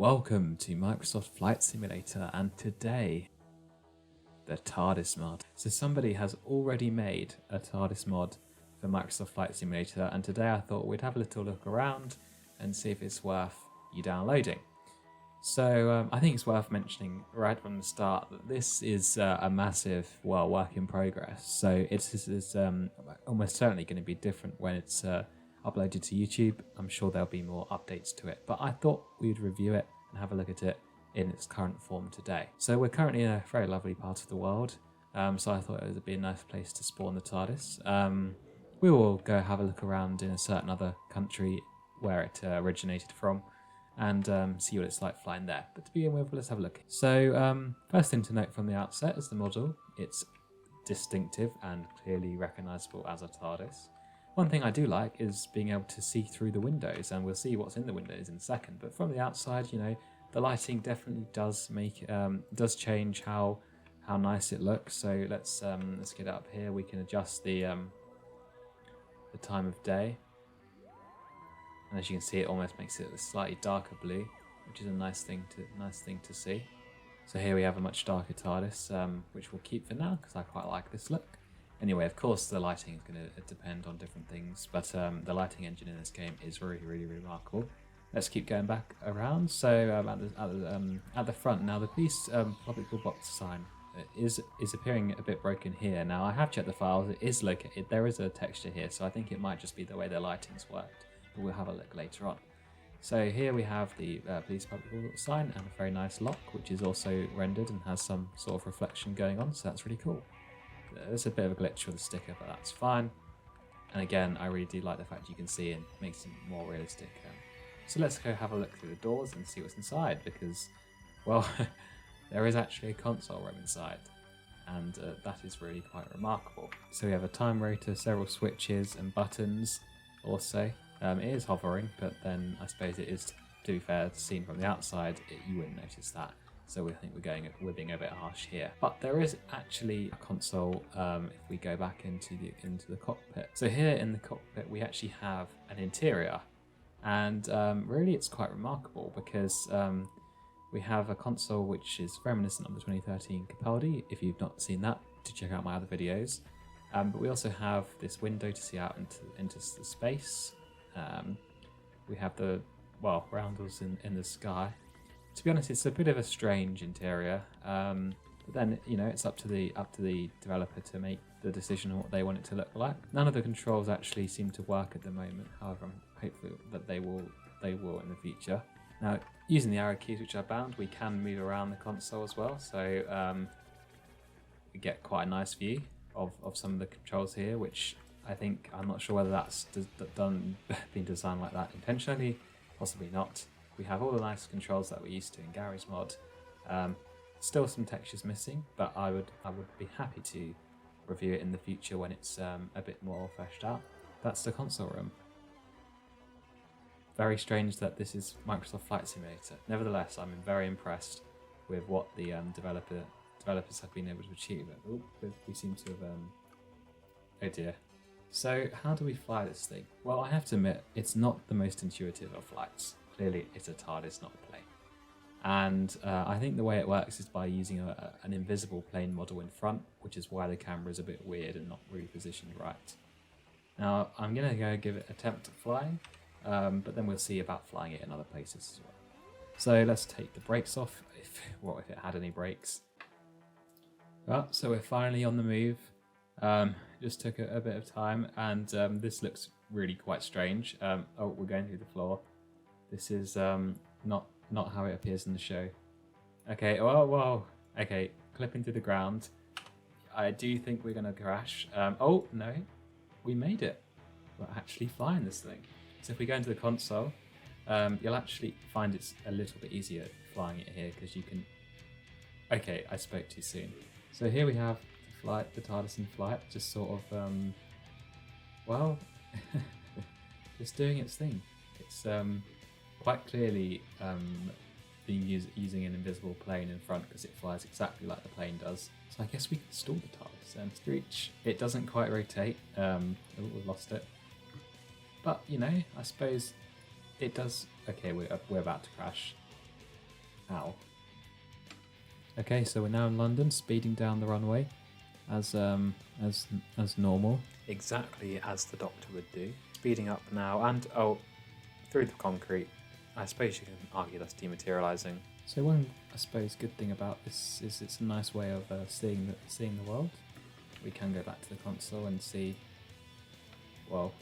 Welcome to Microsoft Flight Simulator, and today, the TARDIS mod. So somebody has already made a TARDIS mod for Microsoft Flight Simulator, and today I thought we'd have a little look around and see if it's worth you downloading. So I think it's worth mentioning right from the start that this is a massive, work in progress. So it's almost certainly going to be different when it's uploaded to YouTube. I'm sure there'll be more updates to it, but I thought we'd review it and have a look at it in its current form today. So we're currently in a very lovely part of the world, so I thought it would be a nice place to spawn the TARDIS. We will go have a look around in a certain other country where it originated from and see what it's like flying there. But to begin with, let's have a look. So first thing to note from the outset is the model. It's distinctive and clearly recognisable as a TARDIS. One thing I do like is being able to see through the windows, and we'll see what's in the windows in a second. But from the outside, you know, the lighting definitely does make does change how nice it looks. So let's get up here. We can adjust the time of day, and as you can see, it almost makes it a slightly darker blue, which is a nice thing to see. So here we have a much darker TARDIS, which we'll keep for now because I quite like this look. Anyway, of course, the lighting is going to depend on different things, but the lighting engine in this game is really remarkable. Let's keep going back around. So at the front now, the police public box sign is appearing a bit broken here. Now I have checked the files; it is located. There is a texture here, so I think it might just be the way the lighting's worked. But we'll have a look later on. So here we have the police public sign and a very nice lock, which is also rendered and has some sort of reflection going on. So that's really cool. There's a bit of a glitch with the sticker, but that's fine. And again, I really do like the fact you can see and makes it more realistic. So let's go have a look through the doors and see what's inside, because, well, there is actually a console room inside, and that is really quite remarkable. So we have a time rotor, several switches and buttons also. It is hovering, but then I suppose it is, to be fair, seen from the outside, you wouldn't notice that. So I think we're being a bit harsh here. But there is actually a console if we go back into the cockpit. So here in the cockpit we actually have an interior, and really it's quite remarkable because we have a console which is reminiscent of the 2013 Capaldi. If you've not seen that, to check out my other videos. But we also have this window to see out into the space. We have the roundels in the sky. To be honest, it's a bit of a strange interior, but then, you know, it's up to the developer to make the decision on what they want it to look like. None of the controls actually seem to work at the moment. However, I'm hopeful that they will in the future. Now, using the arrow keys which are bound, we can move around the console as well, so we get quite a nice view of some of the controls here, which I'm not sure whether that's been designed like that intentionally, possibly not. We have all the nice controls that we're used to in Tardis Mod. Still some textures missing, but I would be happy to review it in the future when it's a bit more fleshed out. That's the console room. Very strange that this is Microsoft Flight Simulator. Nevertheless, I'm very impressed with what the developers have been able to achieve. Oh, we seem to have... oh dear. So how do we fly this thing? Well, I have to admit, it's not the most intuitive of flights. Clearly, it's a TARDIS, not a plane. And I think the way it works is by using an invisible plane model in front, which is why the camera is a bit weird and not really positioned right. Now, I'm going to go give it an attempt at flying, but then we'll see about flying it in other places as well. So let's take the brakes off, if it had any brakes. Well, so we're finally on the move. Just took a bit of time, and this looks really quite strange. Oh, we're going through the floor. This is not how it appears in the show. Okay, whoa. Okay, clipping to the ground. I do think we're going to crash. Oh, no. We made it. We're actually flying this thing. So if we go into the console, you'll actually find it's a little bit easier flying it here because you can... Okay, I spoke too soon. So here we have the TARDIS in flight, just sort of, just doing its thing. It's quite clearly using an invisible plane in front because it flies exactly like the plane does. So I guess we can stall the TARDIS and screech. It doesn't quite rotate. We've lost it. But, you know, I suppose it does... Okay, we're about to crash. Ow. Okay, so we're now in London, speeding down the runway as normal. Exactly as the Doctor would do. Speeding up now, and through the concrete. I suppose you can argue that's dematerializing. So one, I suppose, good thing about this is it's a nice way of seeing the world. We can go back to the console and see. Well,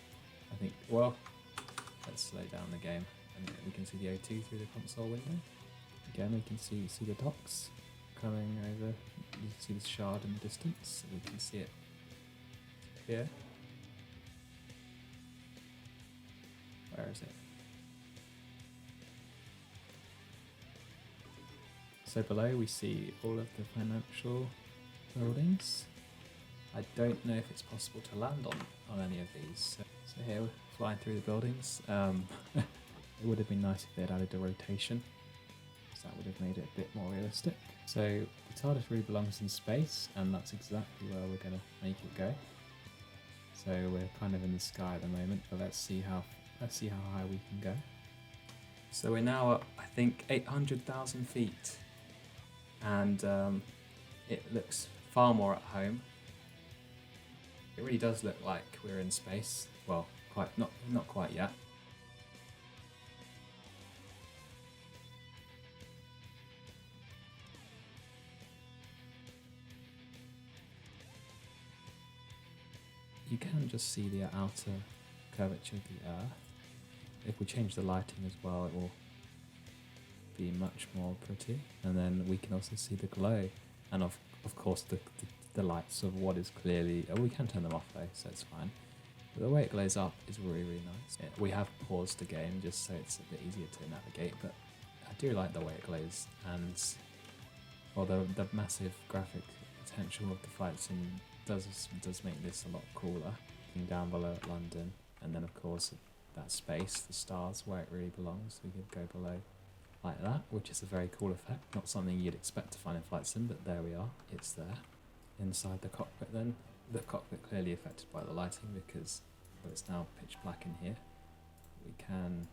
let's slow down the game, and we can see the O2 through the console window. Again, we can see the docks coming over. You can see the shard in the distance. We can see it here. Where is it? So below we see all of the financial buildings. I don't know if it's possible to land on any of these. So here we're flying through the buildings. It would have been nice if they had added a rotation, because that would have made it a bit more realistic. So the TARDIS really belongs in space, and that's exactly where we're going to make it go. So we're kind of in the sky at the moment, but let's see how high we can go. So we're now up, I think, 800,000 feet, and it looks far more at home. It really does look like we're in space. Well, not quite yet. You can just see the outer curvature of the Earth. If we change the lighting as well, it will be much more pretty. And then we can also see the glow, and of course the lights of what is clearly... Oh, we can turn them off though, so it's fine. But the way it glows up is really, really nice. We have paused the game just so it's a bit easier to navigate, but I do like the way it glows, and the massive graphic potential of the flight sim does make this a lot cooler. Down below at London, and then of course that space, the stars, where it really belongs. We could go below like that, which is a very cool effect. Not something you'd expect to find in flight sim, but there we are. It's there. Inside the cockpit then, the cockpit clearly affected by the lighting because it's now pitch black in here. We can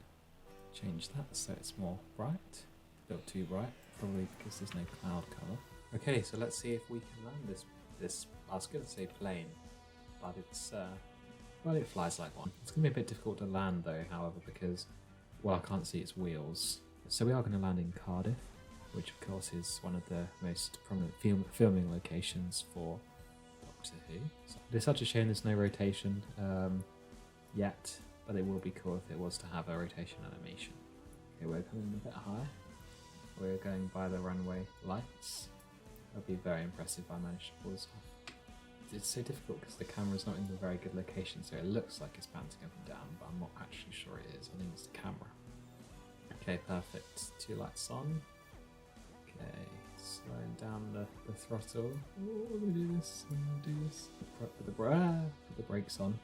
change that so it's more bright. A little too bright, probably because there's no cloud cover. Okay, so let's see if we can land this I was going to say plane, but it's well, it flies like one. It's going to be a bit difficult to land though, however, because, well, I can't see its wheels. So we are going to land in Cardiff, which of course is one of the most prominent filming locations for Doctor Who. So it's such a shame there's no rotation yet, but it will be cool if it was to have a rotation animation. Okay, we're coming a bit high. We're going by the runway lights. That'd be very impressive if I managed to pull this off. It's so difficult because the camera's not in a very good location, so it looks like it's bouncing up and down, but I'm not actually sure it is. I think it's the camera. Okay, perfect. 2 lights on. Okay, slowing down the throttle. Oh, let me do this. Put the brakes on,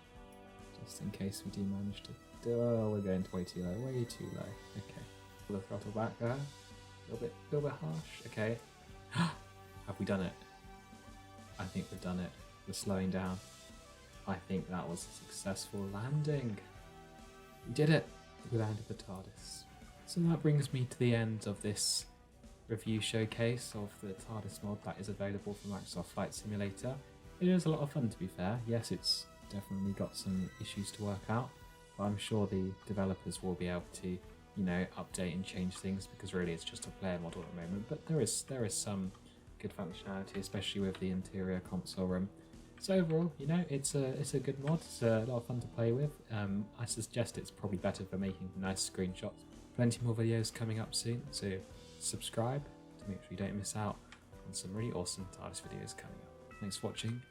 just in case we do manage to do. Oh, we're going way too low. Way too low. Okay, pull the throttle back there. A little bit harsh. Okay. Have we done it? I think we've done it. We're slowing down. I think that was a successful landing. We did it. We landed the TARDIS. So that brings me to the end of this review showcase of the TARDIS mod that is available for Microsoft Flight Simulator. It is a lot of fun, to be fair. Yes, it's definitely got some issues to work out, but I'm sure the developers will be able to, update and change things, because really it's just a player model at the moment. But there is some good functionality, especially with the interior console room. So overall, it's a good mod. It's a lot of fun to play with. I suggest it's probably better for making nice screenshots. Plenty more videos coming up soon, so subscribe to make sure you don't miss out on some really awesome TARDIS videos coming up. Thanks for watching.